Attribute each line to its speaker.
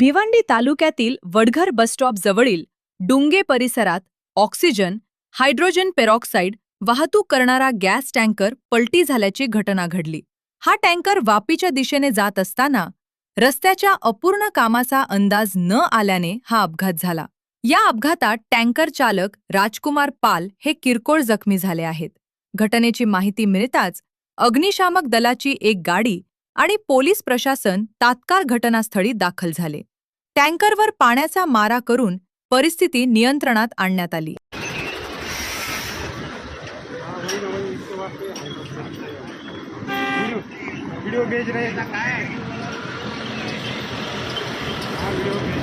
Speaker 1: भिवंडी तालुक्यातील वडघर बसस्टॉप जवळील डुंगे परिसरात ऑक्सिजन, हायड्रोजन पेरॉक्साईड वाहतूक करणारा गॅस टँकर पलटी झाल्याची घटना घडली. हा टँकर वापीच्या दिशेने जात असताना रस्त्याच्या अपूर्ण कामाचा अंदाज न आल्याने हा अपघात झाला. या अपघातात टँकर चालक राजकुमार पाल हे किरकोळ जखमी झाले आहेत. घटनेची माहिती मिळताच अग्निशामक दलाची एक गाडी आणि पोलीस प्रशासन तात्काळ घटनास्थळी दाखल झाले. टँकरवर पाण्याचा मारा करून परिस्थिती नियंत्रणात आणण्यात आली.
Speaker 2: वीडियो भेज रहे हैं, क्या है? हाँ, वीडियो